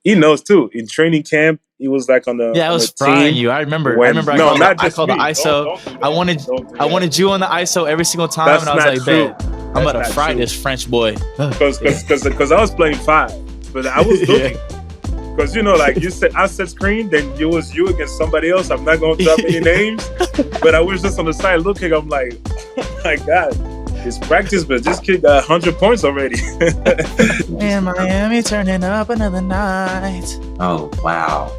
he knows too. In training camp, he was like on the I was team frying you. I remember. when, I no, called, not I just called the me. ISO. Don't do that. I wanted Don't do I that. wanted you on the ISO every single time, That's and I was not like, true. "Bet I'm That's about to not fry true. this French boy." Because I was playing 5, but I was looking. Because like you said, I set screen, then it was you against somebody else. I'm not going to drop any names, but I was just on the side looking. I'm like, oh my God, it's practice, but this kid got 100 points already. And Miami turning up another night. Oh, wow.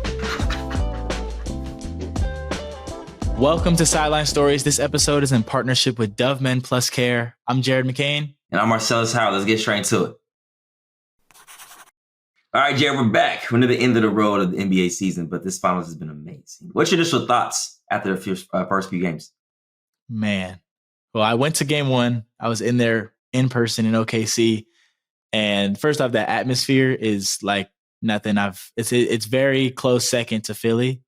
Welcome to Sideline Stories. This episode is in partnership with Dove Men Plus Care. I'm Jared McCain. And I'm Marcelas Howard. Let's get straight into it. All right, Jared, we're back. We're near the end of the road of the NBA season, but this finals has been amazing. What's your initial thoughts after the first few games? Man, well, I went to game 1. I was in there in person in OKC. And first off, that atmosphere is like nothing. It's very close second to Philly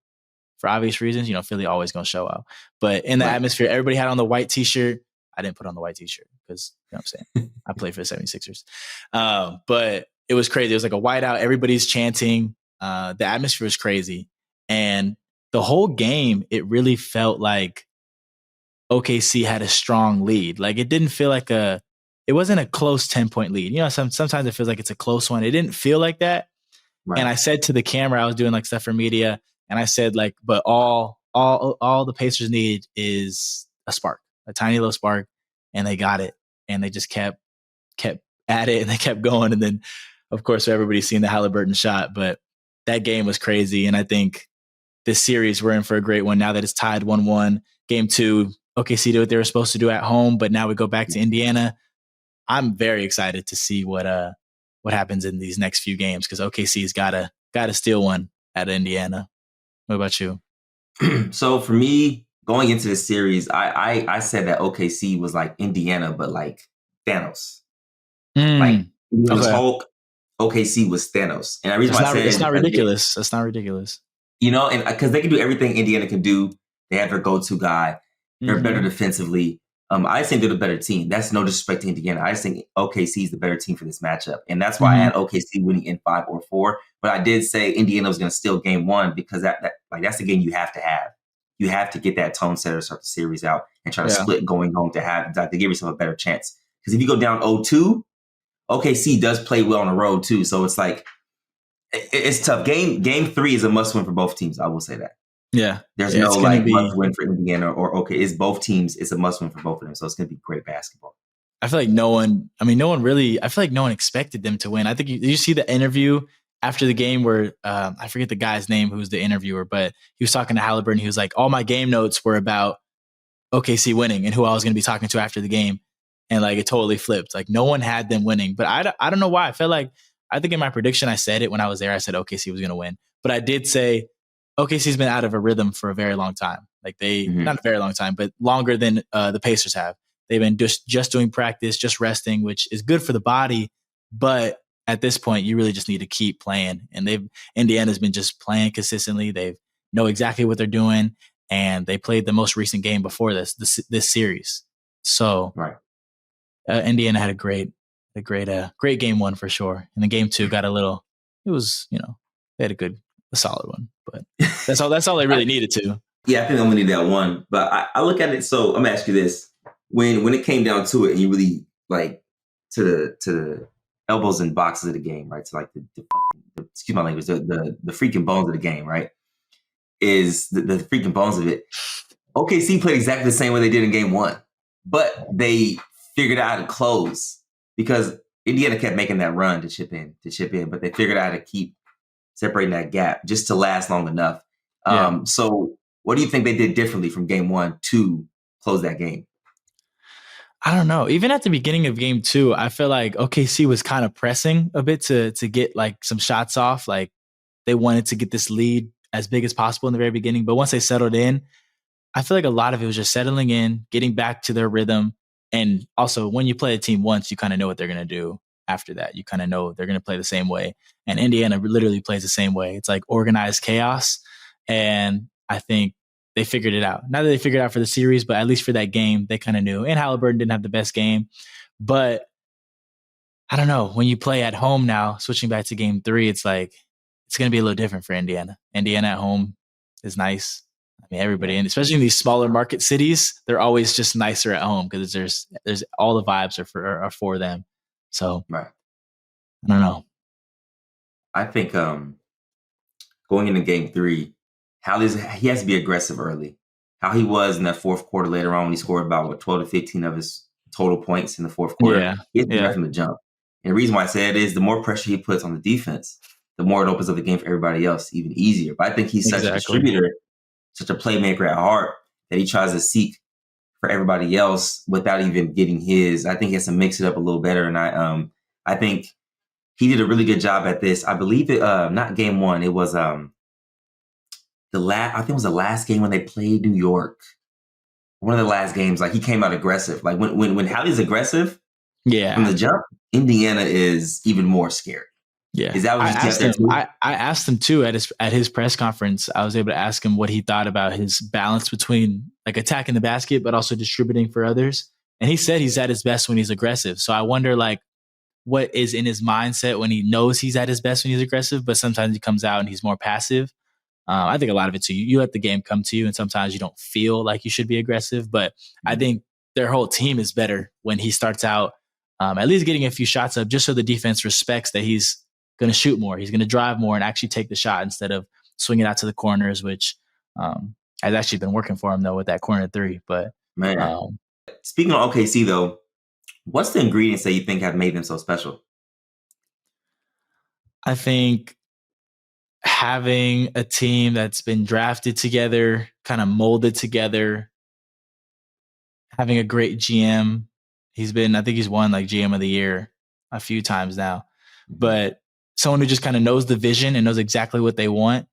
for obvious reasons. Philly always going to show out. But in the atmosphere, everybody had on the white T-shirt. I didn't put on the white T-shirt because, you know what I'm saying? I played for the 76ers. But it was crazy. It was like a whiteout. Everybody's chanting. The atmosphere was crazy. And the whole game, it really felt like OKC had a strong lead. Like it didn't feel like it wasn't a close 10-point lead. Sometimes it feels like it's a close one. It didn't feel like that. Right. And I said to the camera, I was doing like stuff for media, and I said like, but all the Pacers need is a spark, a tiny little spark, and they got it. And they just kept at it, and they kept going. And then, of course, everybody's seen the Halliburton shot, but that game was crazy. And I think this series, we're in for a great one now that it's tied 1-1. Game 2, OKC did what they were supposed to do at home, but now we go back to Indiana. I'm very excited to see what happens in these next few games because OKC's gotta steal one at Indiana. What about you? So for me, going into this series, I said that OKC was like Indiana, but like Thanos. Like it was Hulk. OKC was Thanos, and the reason why I said it's not ridiculous. That's not ridiculous. And because they can do everything Indiana can do. They have their go-to guy. They're better defensively. I just think they're the better team. That's no disrespect to Indiana. I just think OKC is the better team for this matchup, and that's why I had OKC winning in 5 or 4. But I did say Indiana was going to steal game 1 because that's the game you have to have. You have to get that tone setter, start the series out, and try to split going home to give yourself a better chance. Because if you go down 0-2. OKC does play well on the road too, so it's like it's tough. Game 3 is a must win for both teams. I will say that. Yeah, there's no like must win for Indiana or it's both teams. It's a must win for both of them, so it's going to be great basketball. I feel like no one expected them to win. I think did you see the interview after the game where I forget the guy's name who's the interviewer, but he was talking to Halliburton. He was like, all my game notes were about OKC winning and who I was going to be talking to after the game. And like it totally flipped. Like no one had them winning, but I don't know why. I think in my prediction I said it when I was there. I said OKC was going to win, but I did say OKC's been out of a rhythm for a very long time. Like not a very long time, but longer than the Pacers have. They've been just doing practice, just resting, which is good for the body. But at this point, you really just need to keep playing. And Indiana's been just playing consistently. They know exactly what they're doing, and they played the most recent game before this series. So. Right. Indiana had a great game 1 for sure. And then game 2 got they had a solid one, but that's all they really needed to. Yeah, I think I'm gonna need that one. But I look at it, so I'm gonna ask you this. When it came down to it and you really like to the elbows and boxes of the game, right? To like the excuse my language, the freaking bones of the game, right? Is the freaking bones of it. OKC played exactly the same way they did in game 1, but they figured out how to close because Indiana kept making that run to chip in, but they figured out how to keep separating that gap just to last long enough. So what do you think they did differently from game 1 to close that game? I don't know. Even at the beginning of game 2, I feel like OKC was kind of pressing a bit to get like some shots off. Like they wanted to get this lead as big as possible in the very beginning. But once they settled in, I feel like a lot of it was just settling in, getting back to their rhythm. And also, when you play a team once, you kind of know what they're going to do after that. You kind of know they're going to play the same way. And Indiana literally plays the same way. It's like organized chaos. And I think they figured it out. Not that they figured it out for the series, but at least for that game, they kind of knew. And Halliburton didn't have the best game. But I don't know. When you play at home now, switching back to game 3, it's it's going to be a little different for Indiana. Indiana at home is nice. I mean, everybody, and especially in these smaller market cities, they're always just nicer at home because there's all the vibes are for them. So Right. I don't know. I think going into game 3, he has to be aggressive early. How he was in that fourth quarter later on when he scored about 12 to 15 of his total points in the fourth quarter. Yeah. He has to be right from the jump. And the reason why I say it is the more pressure he puts on the defense, the more it opens up the game for everybody else even easier. But I think he's such a distributor, such a playmaker at heart that he tries to seek for everybody else without even getting his. I think he has to mix it up a little better. And I think he did a really good job at this. I believe it, not game 1. It was I think it was the last game when they played New York. One of the last games, like he came out aggressive. Like when Hallie's aggressive, from the jump, Indiana is even more scary. Yeah, is that what I asked him too at his press conference. I was able to ask him what he thought about his balance between like attacking the basket but also distributing for others. And he said he's at his best when he's aggressive. So I wonder like what is in his mindset when he knows he's at his best when he's aggressive, but sometimes he comes out and he's more passive. I think a lot of it too. You let the game come to you, and sometimes you don't feel like you should be aggressive. But I think their whole team is better when he starts out at least getting a few shots up, just so the defense respects that he's going to shoot more. He's going to drive more and actually take the shot instead of swing it out to the corners, which has actually been working for him though with that corner 3. But man, speaking of OKC though, what's the ingredients that you think have made them so special? I think having a team that's been drafted together, kind of molded together, having a great GM. I think he's won like GM of the year a few times now, but someone who just kind of knows the vision and knows exactly what they want.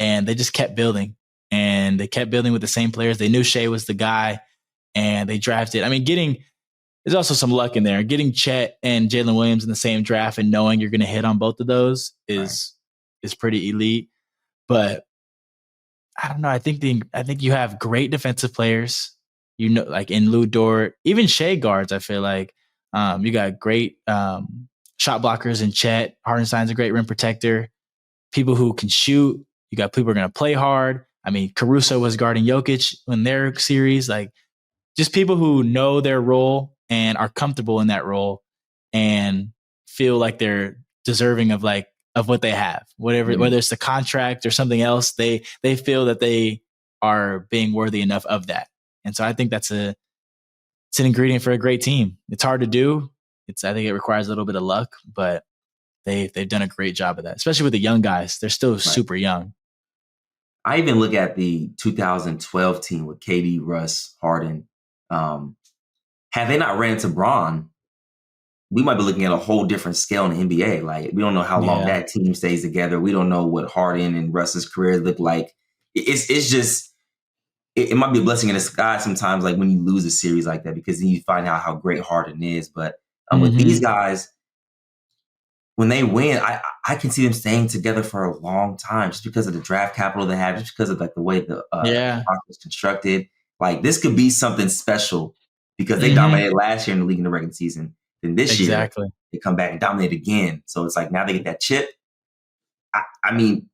And they just kept building, and they kept building with the same players. They knew Shai was the guy, and they drafted. I mean, there's also some luck in there. Getting Chet and Jalen Williams in the same draft and knowing you're going to hit on both of those is pretty elite. But I don't know. I think you have great defensive players. You know, like in Lou Dort, even Shai guards. I feel like you got great shot blockers in Chet. Hardenstein's a great rim protector. People who can shoot. You got people who are going to play hard. I mean, Caruso was guarding Jokic in their series. Like, just people who know their role and are comfortable in that role and feel like they're deserving of what they have, whatever, whether it's the contract or something else, they feel that they are being worthy enough of that. And so I think it's an ingredient for a great team. It's hard to do. I think it requires a little bit of luck, but they've done a great job of that, especially with the young guys. They're still super young. I even look at the 2012 team with KD, Russ, Harden. Had they not ran into Bron, we might be looking at a whole different scale in the NBA. Like, we don't know how long that team stays together. We don't know what Harden and Russ's careers look like. It's just, it might be a blessing in disguise sometimes, like when you lose a series like that, because then you find out how great Harden is. But with these guys, when they win, I can see them staying together for a long time just because of the draft capital they have, just because of like the way the process is constructed. Like, this could be something special because they dominated last year in the league in the regular season. Then this year, they come back and dominate again. So it's like now they get that chip. I mean,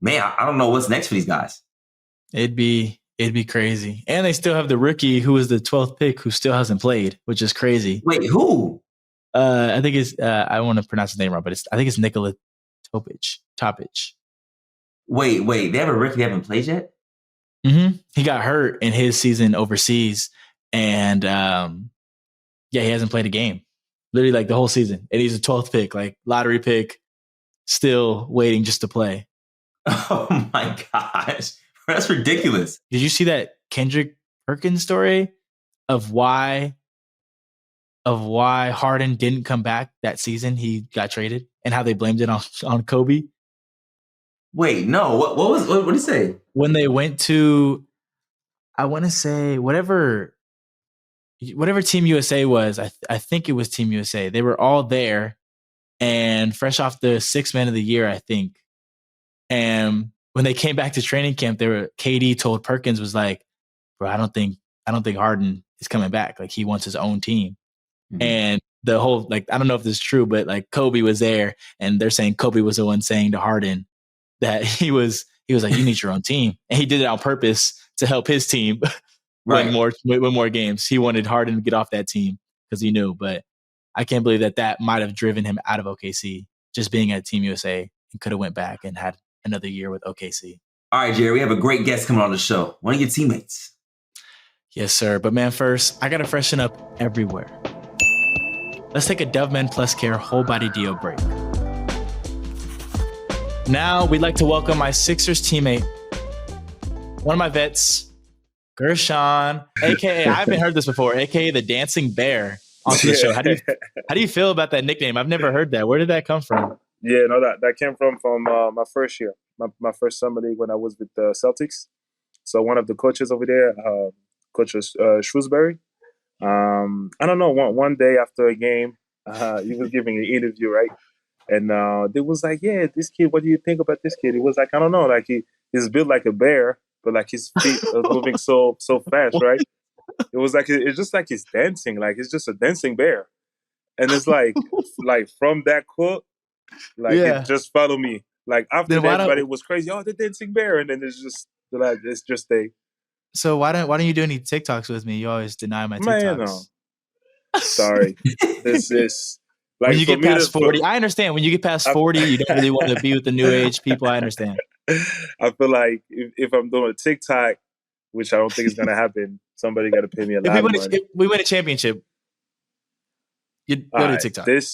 man, I don't know what's next for these guys. It'd be crazy. And they still have the rookie who was the 12th pick who still hasn't played, which is crazy. Wait, who? I think it's I don't want to pronounce his name wrong, but I think it's Nikola Topic. Wait, they have a rookie that haven't played yet? He got hurt in his season overseas, and he hasn't played a game. Literally like the whole season. And he's a 12th pick, like lottery pick, still waiting just to play. Oh my gosh. That's ridiculous. Did you see that Kendrick Perkins story of why Harden didn't come back that season he got traded and how they blamed it on Kobe? Wait, no. What did he say? When they went to, I want to say whatever Team USA was, I think it was Team USA. They were all there and fresh off the 6th man of the year, I think. And when they came back to training camp, KD told Perkins was like, bro, I don't think Harden is coming back. Like, he wants his own team. And the whole, like, I don't know if this is true, but like Kobe was there and they're saying Kobe was the one saying to Harden, that he was like, you need your own team. And he did it on purpose to help his team win more games. He wanted Harden to get off that team because he knew. But I can't believe that might have driven him out of OKC, just being at Team USA, and could have went back and had another year with OKC. All right, Jerry, we have a great guest coming on the show. One of your teammates. Yes, sir. But man, first, I got to freshen up everywhere. Let's take a Dove Men Plus Care Whole Body Deo break. Now, we'd like to welcome my Sixers teammate, one of my vets, Guerschon, a.k.a. I haven't heard this before, a.k.a. the Dancing Bear, onto the show. How do you feel about that nickname? I've never heard that. Where did that come from? Yeah, no, that came from my first year, my first summer league when I was with the Celtics. So one of the coaches over there, Coach Shrewsbury, I don't know, one day after a game, he was giving an interview, right? And they was like, yeah, this kid, what do you think about this kid? He was like, I don't know, like he's built like a bear, but like his feet are moving so fast, right? It was like, it's just like he's dancing, like he's just a dancing bear. And it's like from that quote, like it just followed me. Like after that, everybody was crazy, oh, the dancing bear. And then it's just a. So why don't you do any TikToks with me? You always deny my TikToks. Man, no. Sorry. This is. Like when you get past 40, I understand. When you get past 40, you don't really want to be with the new age people. I understand. I feel like if I'm doing a TikTok, which I don't think is going to happen, somebody got to pay me a lot of money. If we win a championship, you go to TikTok. Okay.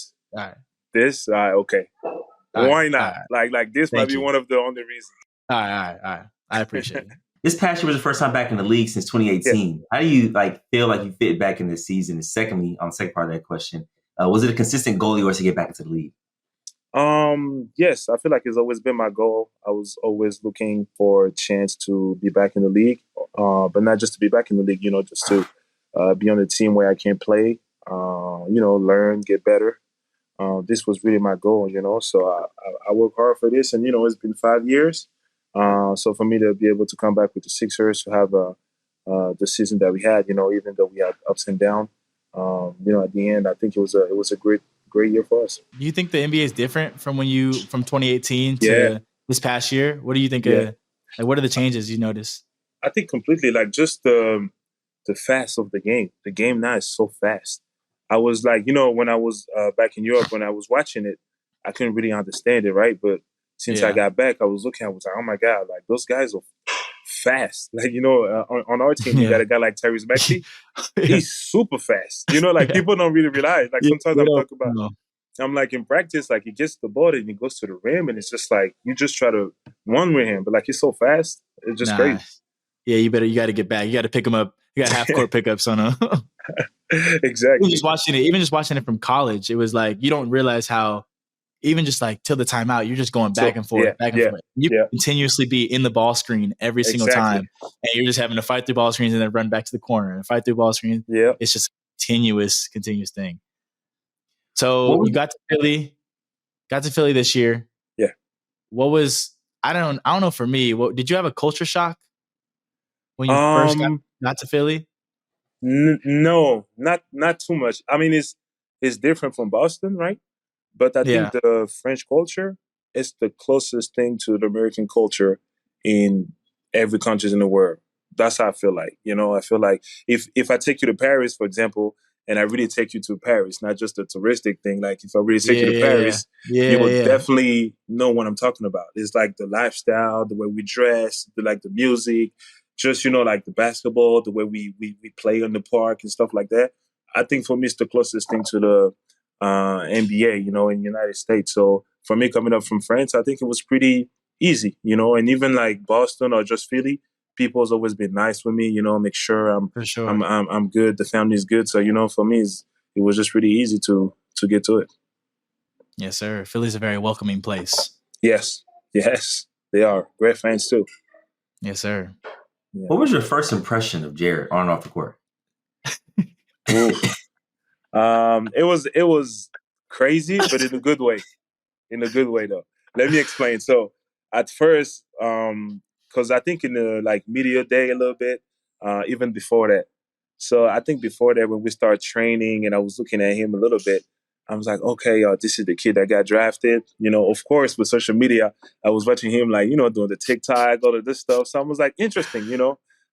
Why not? Right. Like this might be one of the only reasons. All right. I appreciate it. This past year was the first time back in the league since 2018. Yeah. How do you feel like you fit back in this season? And secondly, on the second part of that question, was it a consistent goal of yours to get back into the league? Yes, I feel like it's always been my goal. I was always looking for a chance to be back in the league, but not just to be back in the league, just to be on a team where I can play, learn, get better. This was really my goal, so I work hard for this, and, it's been 5 years. So for me to be able to come back with the Sixers, to have the season that we had, even though we had ups and downs, at the end, I think it was a great year for us. Do you think the NBA is different from from 2018 to this past year? What do you think? What are the changes you noticed? I think completely, like just the fast of the game. The game now is so fast. I was like, when I was back in Europe, when I was watching it, I couldn't really understand it, right? But since I got back, I was looking, I was like, oh my God, like those guys are fast. Like, on our team, you got a guy like Tyrese Maxey. He's super fast. People don't really realize. Like sometimes I'm talking about, I'm like in practice, like he gets the ball and he goes to the rim and it's just like, you just try to one with him, but like he's so fast. It's just crazy. Yeah, you got to get back. You got to pick him up. You got half court pickups on him. Exactly. Even just watching it from college, it was like, you don't realize how, even just like till the timeout, you're just going back and forth. You continuously be in the ball screen every single time. And you're just having to fight through ball screens and then run back to the corner and fight through ball screens. Yeah. It's just a continuous thing. So you got to Philly this year. Yeah. What was, I don't know for me, did you have a culture shock when you first got to Philly? No, not too much. I mean, it's different from Boston, right? But I think the French culture is the closest thing to the American culture in every country in the world. That's how I feel like. I feel like if I take you to Paris, for example, and I really take you to Paris, not just a touristic thing. Like if I really take you to Paris, you will definitely know what I'm talking about. It's like the lifestyle, the way we dress, the music, just, like the basketball, the way we play in the park and stuff like that. I think for me, it's the closest thing to the NBA, in the United States. So for me coming up from France, I think it was pretty easy, and even like Boston or just Philly, people's always been nice with me, make sure I'm good. The family's good. So, for me, it was just really easy to get to it. Yes, sir. Philly's a very welcoming place. Yes, they are. Great fans too. Yes, sir. Yeah. What was your first impression of Jared on and off the court? It was crazy, but in a good way. In a good way, though. Let me explain. So at first, because I think in the media day a little bit, even before that. So I think before that, when we started training and I was looking at him a little bit, I was like, okay, this is the kid that got drafted. Of course, with social media, I was watching him like, doing the TikTok, all of this stuff. So I was like, interesting,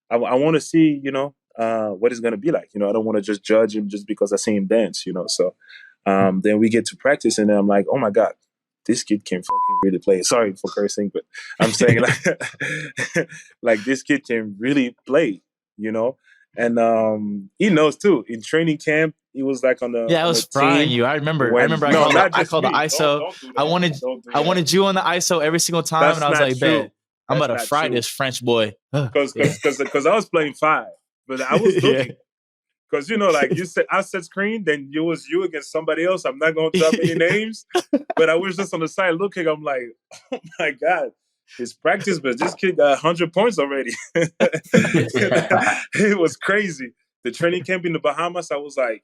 I want to see, what he's going to be like. I don't want to just judge him just because I see him dance, So then we get to practice and then I'm like, oh my God, this kid can fucking really play. Sorry for cursing, but I'm saying like, like this kid can really play, And he knows too. In training camp, he was like on Yeah, I the was frying team. you. I remember. No, not I just called the me. ISO. Don't do I that. wanted Don't do I that. wanted you on the ISO every single time, and That's I was not like, true. "Bet I'm That's about to not fry true. this French boy." Because I was playing 5, but I was Yeah. looking. Because like you said, I set screen, then it was you against somebody else. I'm not going to drop any names, but I was just on the side looking. I'm like, oh my God, his practice, but this kid got 100 points already. It was crazy. The training camp in the Bahamas, I was like,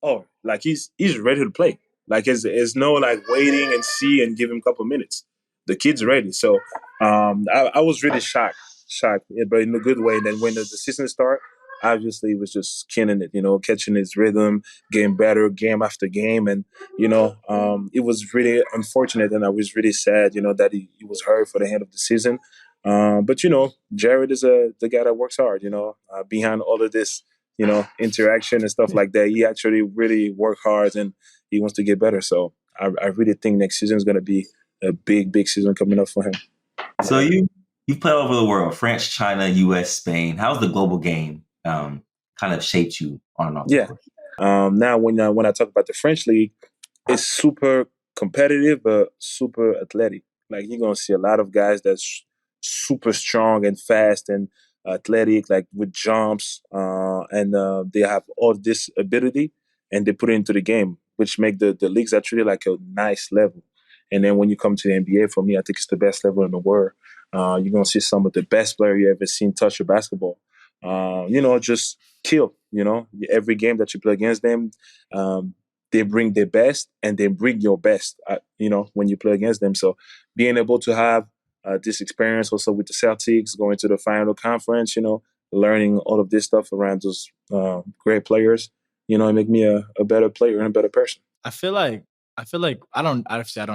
oh, like he's ready to play. Like it's no like waiting and see and give him a couple minutes. The kid's ready. So I was really shocked, but in a good way. And then when the season started, obviously he was just killing it, catching his rhythm, getting better game after game. And, it was really unfortunate and I was really sad, that he was hurt for the end of the season. But, Jared is the guy that works hard, behind all of this interaction and stuff like that. He actually really worked hard and he wants to get better. So I really think next season is going to be a big, big season coming up for him. So you've played all over the world: France, China, U.S., Spain. How's the global game kind of shaped you on and off the court? Now when I talk about the French league, it's super competitive but super athletic. Like you're gonna see a lot of guys that's super strong and fast and athletic, like with jumps, and they have all this ability and they put it into the game, which make the leagues actually like a nice level. And then when you come to the NBA, for me, I think it's the best level in the world. You're gonna see some of the best players you ever seen touch a basketball. Just kill. Every game that you play against them, they bring their best and they bring your best. When you play against them, so being able to have this experience also with the Celtics, going to the final conference, learning all of this stuff around those great players, it make me a better player and a better person. I feel like I don't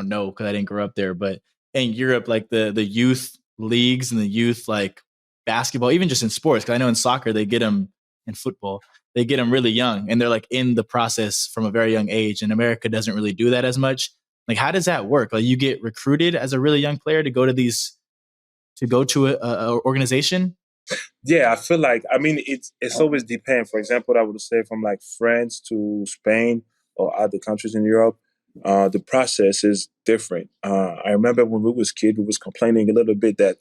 know because I didn't grow up there, but in Europe, like the youth leagues and the youth like basketball, even just in sports, because I know in soccer they get them in football, they get them really young and they're like in the process from a very young age. And America doesn't really do that as much. Like, how does that work? Like, you get recruited as a really young player to go to a organization. Yeah, I feel like it's always depend. For example, I would say from like France to Spain or other countries in Europe, the process is different. I remember when we was kid, we was complaining a little bit that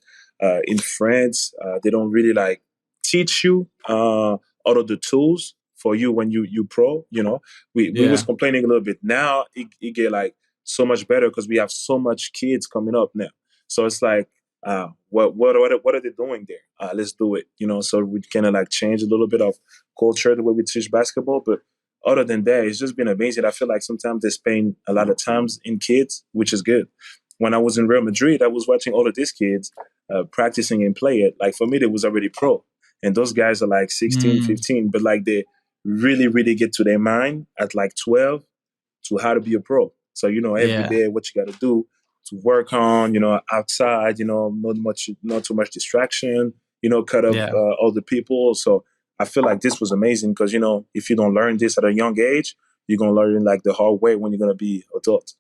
in France they don't really like teach you all of the tools for you when you pro. We was complaining a little bit. Now it get like so much better because we have so much kids coming up now. So it's like what are they doing there? Let's do it. So we kind of like change a little bit of culture the way we teach basketball. But other than that, it's just been amazing. I feel like sometimes they spend a lot of times in kids, which is good. When I was in Real Madrid, I was watching all of these kids practicing and play it. Like for me, they was already pro. And those guys are like 16, 15, but like they really, really get to their mind at like 12 to how to be a pro. So, every day what you got to do to work on, outside, not too much distraction, cut off all the people. So I feel like this was amazing because, if you don't learn this at a young age, you're going to learn it like the hard way when you're going to be adult.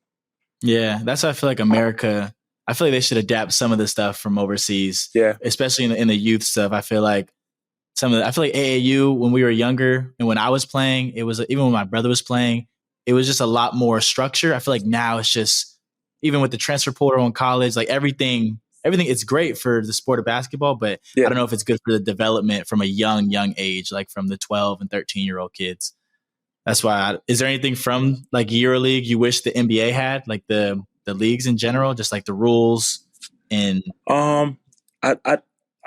Yeah, that's why I feel like America, I feel like they should adapt some of the stuff from overseas. Yeah. Especially in the youth stuff. I feel like AAU when we were younger and when I was playing, it was even when my brother was playing, it was just a lot more structure. I feel like now it's just, even with the transfer portal in college, like everything it's great for the sport of basketball, but I don't know if it's good for the development from a young age, like from the 12 and 13-year-old kids. That's why. Is there anything from like EuroLeague you wish the NBA had, like the leagues in general, just like the rules? And I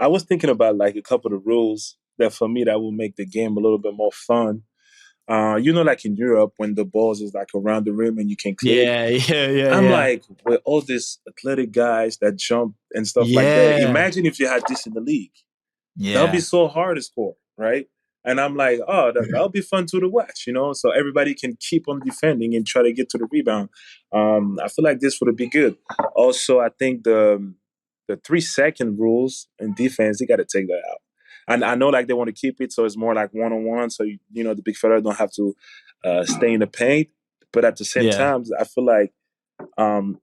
was thinking about like a couple of rules that for me that will make the game a little bit more fun. Like in Europe when the balls is like around the rim and you can click. Yeah. I'm like, with all these athletic guys that jump and stuff like that. Imagine if you had this in the league. That would be so hard to score, right? And I'm like, oh, that'll be fun to watch, so everybody can keep on defending and try to get to the rebound. I feel like this would be good. Also, I think the 3-second rules in defense, they got to take that out. And I know like they want to keep it so it's more like one-on-one, so the big fella don't have to stay in the paint. But at the same time, I feel like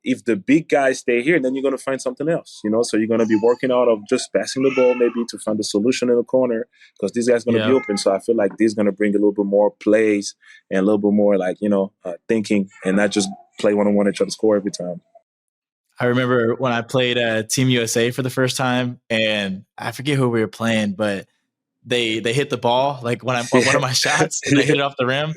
if the big guys stay here, then you're going to find something else, so you're going to be working out of just passing the ball maybe to find the solution in the corner because these guys are going to be open. So I feel like this is going to bring a little bit more plays and a little bit more like, thinking and not just play one-on-one and try to score every time. I remember when I played Team USA for the first time, and I forget who we were playing, but they hit the ball like when one of my shots and they hit it off the rim,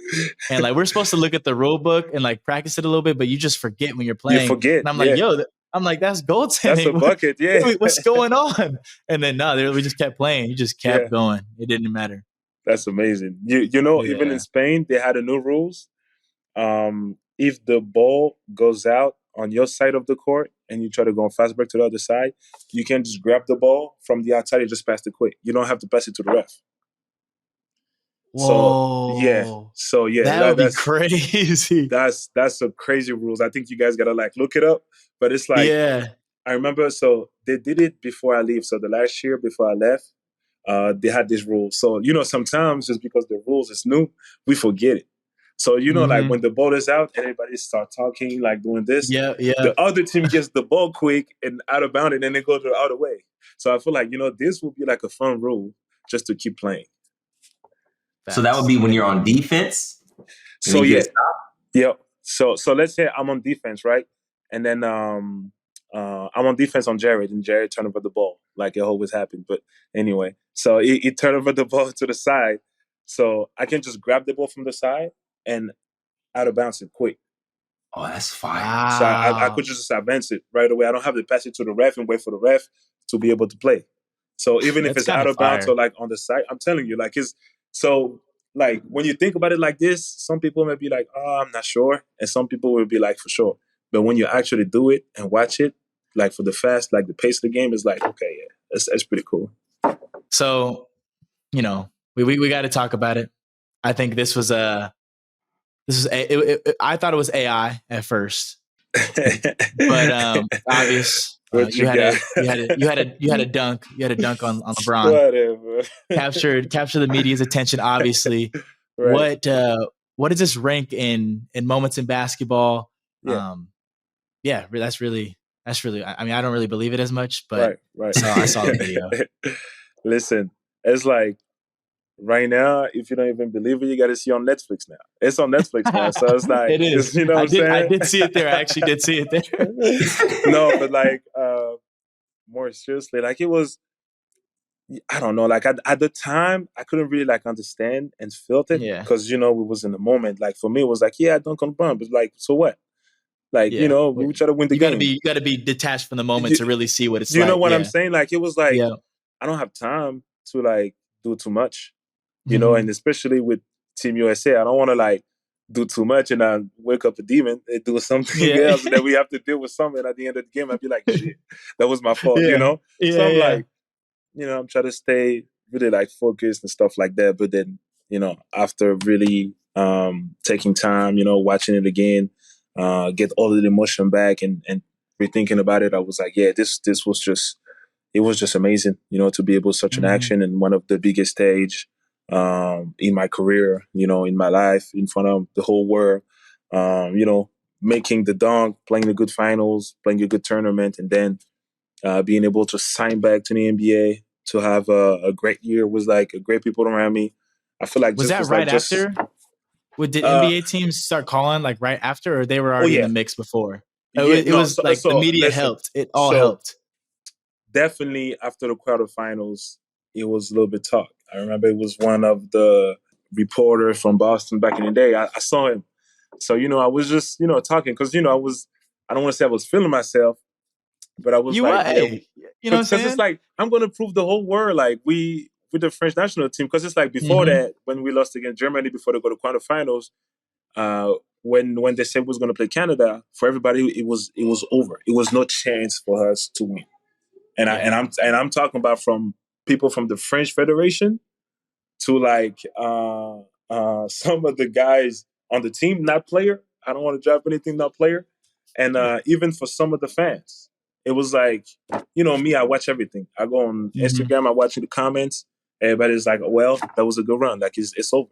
and like we're supposed to look at the rule book and like practice it a little bit, but you just forget when you're playing. You forget, and I'm like, that's goaltending. That's a bucket, What's going on? And then we just kept playing. You just kept going. It didn't matter. That's amazing. Even in Spain, they had a new rules. If the ball goes out on your side of the court and you try to go on fast break to the other side, you can just grab the ball from the outside and just pass it quick. You don't have to pass it to the ref. Whoa. So that would be crazy. That's a crazy rules. I think you guys gotta like look it up. But it's like I remember, so they did it before I leave. So the last year before I left, they had this rule. So sometimes just because the rules is new, we forget it. So, like when the ball is out, everybody start talking, like doing this. The other team gets the ball quick and out of bounds, and then they go the other way. So I feel like, this would be like a fun rule just to keep playing. So that would be when you're on defense? So, So let's say I'm on defense, right? And then I'm on defense on Jared, and Jared turned over the ball, like it always happened. But anyway, so he turned over the ball to the side. So I can just grab the ball from the side and out of bounds it quick. Oh, that's fire. Wow. So I could just advance it right away. I don't have to pass it to the ref and wait for the ref to be able to play. So even if it's out of bounds or like on the side, I'm telling you, like like when you think about it like this, some people may be like, oh, I'm not sure. And some people will be like, for sure. But when you actually do it and watch it, like for the fast, like the pace of the game is like, okay, that's pretty cool. So, we got to talk about it. I think this was I thought it was AI at first, but obvious. You had a dunk on LeBron. Whatever. Capture the media's attention. Obviously, right. What does this rank in moments in basketball? That's really. I mean, I don't really believe it as much, but right. So I saw the video. Listen, it's like. Right now, if you don't even believe it, you got to see on Netflix now. It's on Netflix now, so it's like it is. You know what I'm saying? I did see it there. I actually did see it there. No, but like more seriously, like it was. I don't know. Like at the time, I couldn't really like understand and felt it because it was in the moment. Like for me, it was like, I don't confirm, but like, so what? Like we try to win the game. You got to be detached from the moment to really see what it's like. You know what I'm saying? Like it was like I don't have time to like do too much. And especially with Team USA, I don't want to like do too much and I wake up a demon and do something else and then we have to deal with something at the end of the game. I'd be like, shit, that was my fault, So I'm like, I'm trying to stay really like focused and stuff like that. But then, after really taking time, watching it again, get all of the emotion back and rethinking about it, I was like, this was just, it was just amazing, to be able to such an action in one of the biggest stage in my career, in my life, in front of the whole world, making the dunk, playing the good finals, playing a good tournament, and then being able to sign back to the NBA, to have a great year was like great people around me. I feel like was that right after? Did NBA teams start calling like right after, or they were already in the mix before? It was the media helped. It all helped. Definitely after the quarterfinals, it was a little bit tough. I remember it was one of the reporters from Boston back in the day. I saw him. So, I was just, talking because, I don't want to say I was feeling myself, but I was what I'm saying? Because it's like, I'm going to prove the whole world, like with the French national team. Because it's like before that, when we lost against Germany, before they go to quarterfinals, when they said we was going to play Canada, for everybody, it was over. It was no chance for us to win. And I'm talking about from people from the French Federation to like some of the guys on the team, not player. I don't want to drop anything, not player. And even for some of the fans, it was like, me, I watch everything. I go on Instagram, I watch the comments. Everybody's like, well, that was a good run. Like, it's over.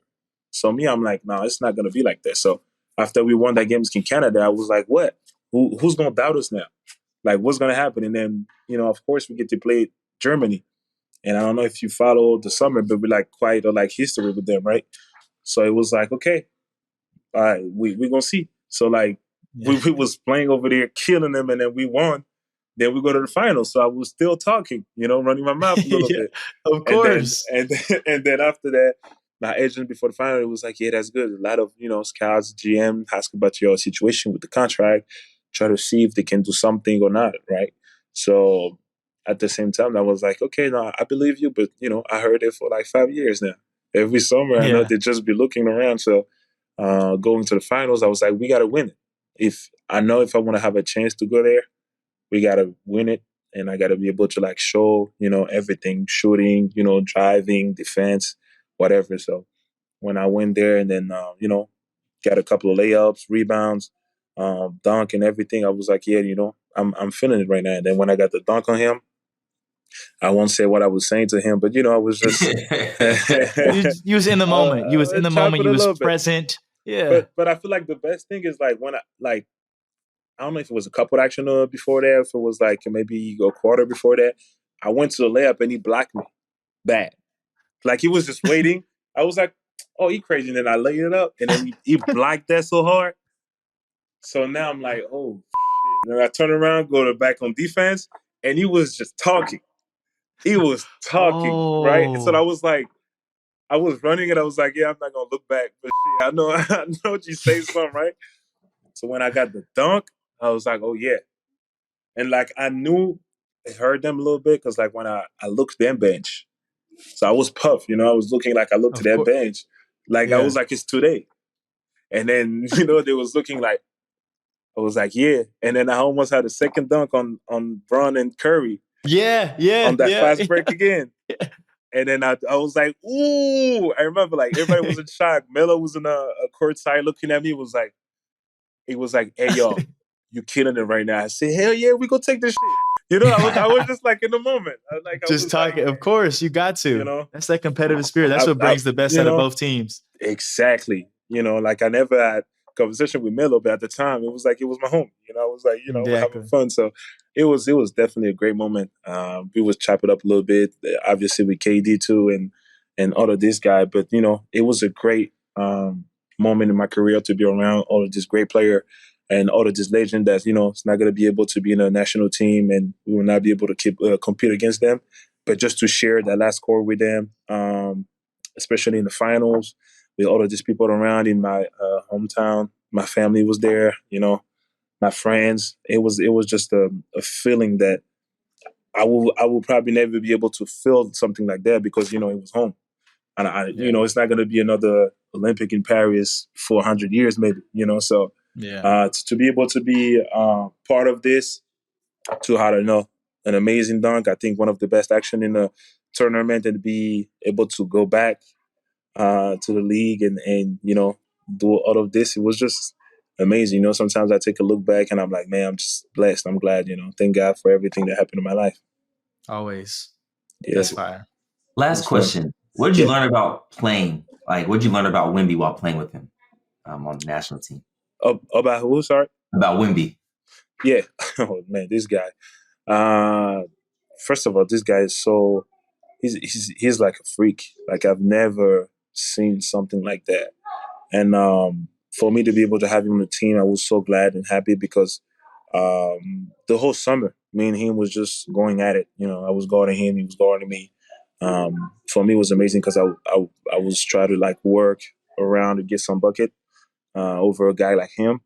So me, I'm like, no, it's not going to be like that. So after we won that game in Canada, I was like, what? Who's going to doubt us now? Like, what's going to happen? And then, of course, we get to play Germany. And I don't know if you follow the summer, but we like quite a like history with them, right? So it was like, okay, all right, we're going to see. So like, we was playing over there, killing them, and then we won. Then we go to the finals. So I was still talking, running my mouth a little bit. Of course. And then after that, my agent before the final, it was like, yeah, that's good. A lot of, scouts, GM, ask about your situation with the contract, try to see if they can do something or not, right? So at the same time, I was like, okay, no, I believe you, but, I heard it for like 5 years now. Every summer, I know they just be looking around. So going to the finals, I was like, we got to win it. If I want to have a chance to go there, we got to win it. And I got to be able to like show, everything, shooting, driving, defense, whatever. So when I went there and then, got a couple of layups, rebounds, dunk and everything, I was like, yeah, I'm feeling it right now. And then when I got the dunk on him, I won't say what I was saying to him, but, I was just... you was in the moment. You was in the moment. You was present. Yeah. But I feel like the best thing is like when I don't know if it was a couple action before that, if it was like maybe a quarter before that, I went to the layup and he blocked me bad. Like he was just waiting. I was like, oh, he crazy. And then I laid it up and then he blocked that so hard. So now I'm like, oh, shit. And then I turn around, go back on defense, and he was just talking. He was talking, right? So I was like, I was running and I was like, yeah, I'm not going to look back. But shit, I know what you say something, right? So when I got the dunk, I was like, oh, yeah. And like I knew it hurt them a little bit because like when I looked them bench, so I was puffed, I was looking like I looked to their bench. Like I was like, it's today. And then, they was looking like, I was like, yeah. And then I almost had a second dunk on Bron and Curry. Yeah. On that fast break again. And then I was like, ooh. I remember like everybody was in shock. Melo was in a court side looking at me. He was like, hey, yo, you killing it right now. I said, hell yeah, we go take this shit. I was just like in the moment. Talking. Of course, you got to. That's that competitive spirit. That's what brings the best out of both teams. Exactly. Like I never had conversation with Melo, but at the time it was like it was my home. I was like, we're having fun. So it was definitely a great moment. We was chop it up a little bit, obviously with KD too and all of this guy. But it was a great moment in my career to be around all of this great player and all of this legend that it's not going to be able to be in a national team and we will not be able to keep compete against them. But just to share that last score with them, especially in the finals, with all of these people around in my hometown, my family was there, my friends. It was just a feeling that I will probably never be able to feel something like that because it was home, and it's not going to be another Olympic in Paris for 100 years, maybe. So to be able to be part of this, to an amazing dunk. I think one of the best action in the tournament, and be able to go back to the league and do all of this. It was just amazing. Sometimes I take a look back and I'm like, man, I'm just blessed. I'm glad. Thank God for everything that happened in my life. Always. Yeah. That's fire. Last question. What did you learn about playing? Like, what did you learn about Wemby while playing with him on the national team? About who? Sorry? About Wemby. Yeah. Oh, man, this guy. First of all, this guy is so... He's like a freak. Like, I've never seen something like that. And for me to be able to have him on the team, I was so glad and happy because the whole summer, me and him was just going at it. I was guarding him, he was guarding me. For me, it was amazing because I was trying to like work around to get some bucket over a guy like him.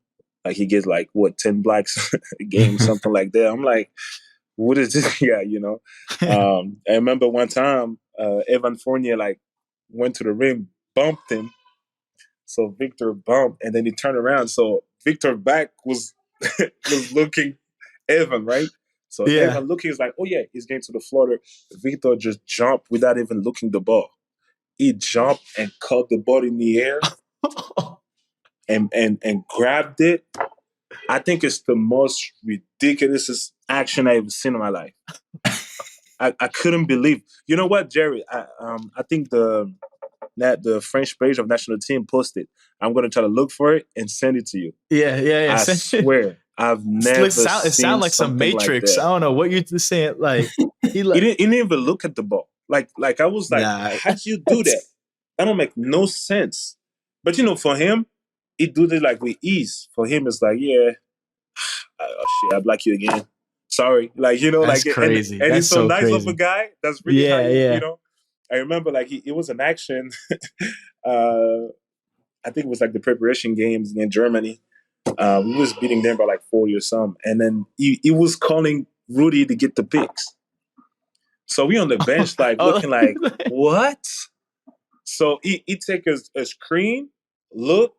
Like he gets like 10 blocks a game, something like that. I'm like, what is this guy? I remember one time Evan Fournier like went to the rim, bumped him. So Victor bumped, and then he turned around. So Victor back was looking Evan, right? So Evan looking is like, oh yeah, he's getting to the floor. Victor just jumped without even looking the ball. he jumped and caught the ball in the air and grabbed it. I think it's the most ridiculous action I've seen in my life. I couldn't believe. You know what, Jerry? I think the French page of national team posted. I'm going to try to look for it and send it to you. Yeah. I swear, I've never seen it sounds like some Matrix. Like I don't know what you're saying. Like he didn't even look at the ball. Like I was like, how'd you do that? That don't make no sense. But for him, he do it like with ease. For him, it's like, yeah, oh shit, I block you again. Sorry, that's crazy. And he's so nice crazy. of a guy. That's really I remember like it was an action. I think it was like the preparation games in Germany. We was beating them by like 40 or something, and then he was calling Rudy to get the picks. So we on the bench like looking like what? So he take a screen, look,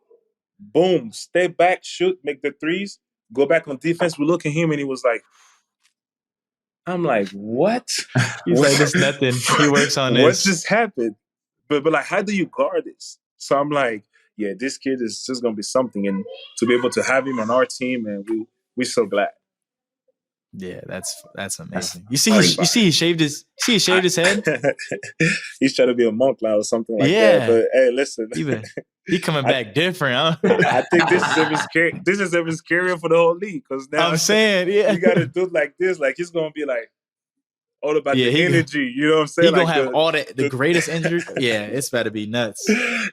boom, step back, shoot, make the threes, go back on defense. We look at him and he was like, I'm like, what? He's like, there's nothing. He works on this. What just happened? But like, how do you guard this? So I'm like, yeah, this kid is just gonna be something, and to be able to have him on our team, and we're so glad. Yeah, that's amazing. You see, he shaved his head. He's trying to be a monk now or something like that. But hey, listen, he coming back different. Huh? I think this is even scarier for the whole league because now I'm saying, you got to do it like this. Like he's gonna be like all about the energy. You know what I'm saying? He's gonna have all the greatest injury. Yeah, it's about to be nuts.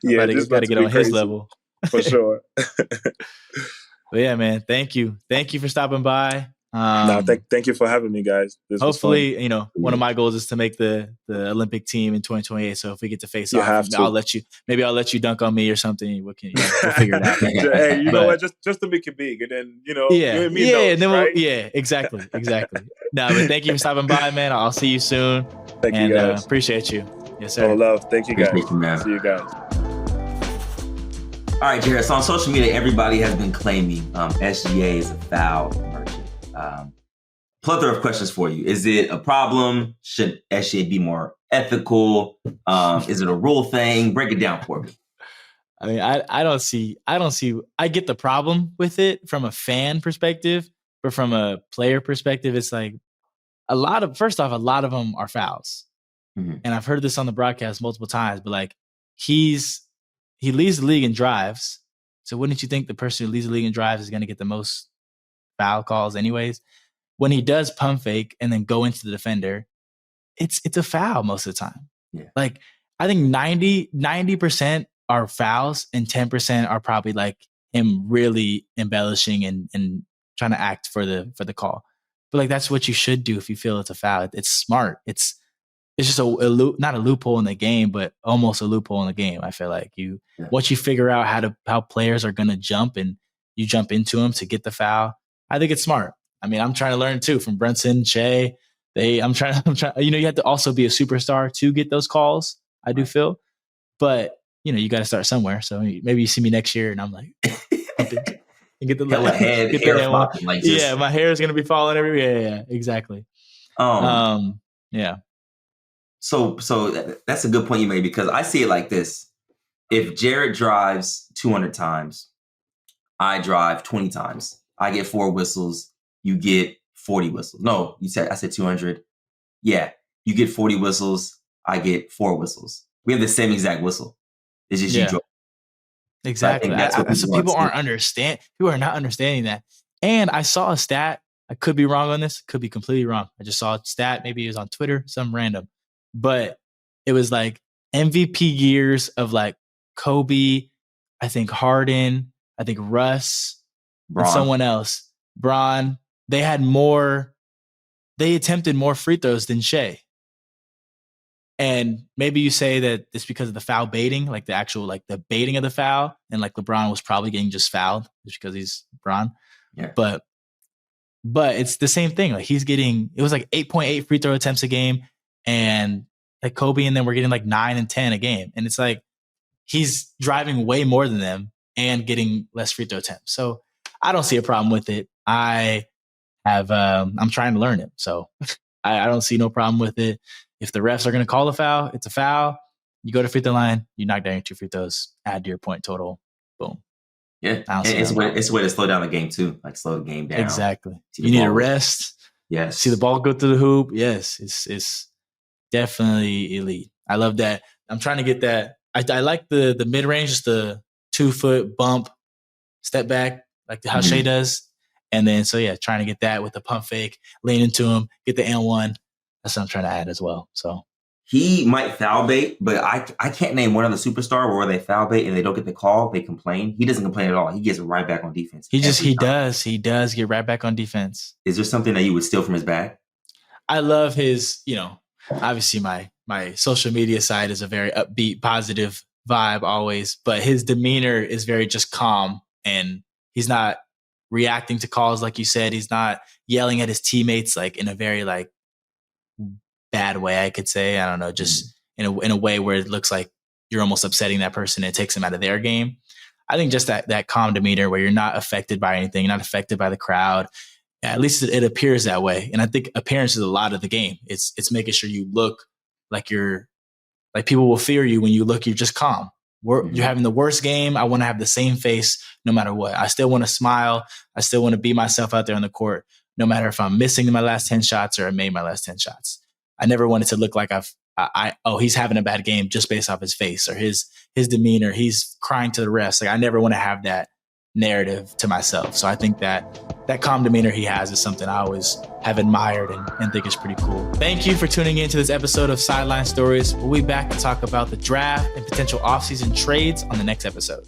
Yeah, it's got to get on his level for sure. But yeah, man, thank you for stopping by. Thank you for having me, guys. Hopefully, one of my goals is to make the Olympic team in 2028. So if we get to face off, I'll let you dunk on me or something. We'll figure it out. Hey, know what? Just to make it big, and then you and me exactly. No, but thank you for stopping by, man. I'll see you soon. Thank you, guys. Appreciate you. Yes, sir. Oh, love. Thank you, guys. See you guys. All right, Jared. So on social media, everybody has been claiming SGA is a foul merchant. Plethora of questions for you. Is it a problem? Should SGA be more ethical? Is it a rule thing? Break it down for me. I mean, I don't see. I get the problem with it from a fan perspective, but from a player perspective, it's like first off, a lot of them are fouls. Mm-hmm. And I've heard this on the broadcast multiple times, but like he leads the league in drives. So wouldn't you think the person who leads the league in drives is going to get the most foul calls anyways? When he does pump fake and then go into the defender, it's a foul most of the time. Yeah. Like I think 90% are fouls and 10% are probably like him really embellishing and trying to act for the call. But like that's what you should do if you feel it's a foul. It's smart. It's just not a loophole in the game, but almost a loophole in the game. I feel like once you figure out how players are gonna jump and you jump into them to get the foul, I think it's smart. I mean, I'm trying to learn too from Brunson, Shai. I'm trying. You have to also be a superstar to get those calls. I do feel, but you got to start somewhere. So maybe you see me next year, and I'm like, and get the hair flopping, like just... my hair is gonna be falling everywhere. Yeah, exactly. Yeah. So that's a good point you made because I see it like this: if Jared drives 200 times, I drive 20 times. I get 4 whistles. You get 40 whistles. No, I said 200. Yeah, you get 40 whistles. I get 4 whistles. We have the same exact whistle. It's just you drove. Exactly. So that's what people aren't understand. People are not understanding that. And I saw a stat. I could be wrong on this. Could be completely wrong. I just saw a stat. Maybe it was on Twitter, some random. But it was like MVP years of like Kobe, I think Harden, I think Russ, and someone else. Bron. They attempted more free throws than Shai. And maybe you say that it's because of the foul baiting, like the actual, like the baiting of the foul. And like LeBron was probably getting just fouled just because he's LeBron. Yeah. But it's the same thing. Like it was like 8.8 free throw attempts a game and like Kobe. And then we're getting like 9 and 10 a game. And it's like, he's driving way more than them and getting less free throw attempts. So I don't see a problem with it. I'm trying to learn it. So I don't see no problem with it. If the refs are going to call a foul, it's a foul. You go to free throw line, you knock down your 2 free throws, add to your point total. Boom. Yeah. And it's a way to slow down the game too. Like slow the game down. Exactly. You need a rest. Yes. See the ball go through the hoop. Yes. It's definitely elite. I love that. I'm trying to get that. I like the mid range, just the 2-foot bump, step back, like how Shai does. And then, trying to get that with the pump fake, lean into him, get the N1. That's what I'm trying to add as well. So he might foul bait, but I can't name one other superstar where they foul bait and they don't get the call. They complain. He doesn't complain at all. He gets right back on defense. He does get right back on defense. Is there something that you would steal from his bag? I love his, obviously my social media side is a very upbeat, positive vibe always, but his demeanor is very just calm, and he's not reacting to calls like you said. He's not yelling at his teammates like in a very like bad way, I could say. I don't know, just in a way where it looks like you're almost upsetting that person and it takes them out of their game. I think just that calm demeanor where you're not affected by anything, you're not affected by the crowd. At least it appears that way. And I think appearance is a lot of the game. It's making sure you look like you're like people will fear you when you look, you're just calm. You're having the worst game. I want to have the same face no matter what. I still want to smile. I still want to be myself out there on the court, no matter if I'm missing my last 10 shots or I made my last 10 shots. I never wanted to look like he's having a bad game just based off his face or his demeanor. He's crying to the refs. Like I never want to have that narrative to myself. So I think that calm demeanor he has is something I always have admired and think is pretty cool. Thank you for tuning in to this episode of Sideline Stories. We'll be back to talk about the draft and potential offseason trades on the next episode.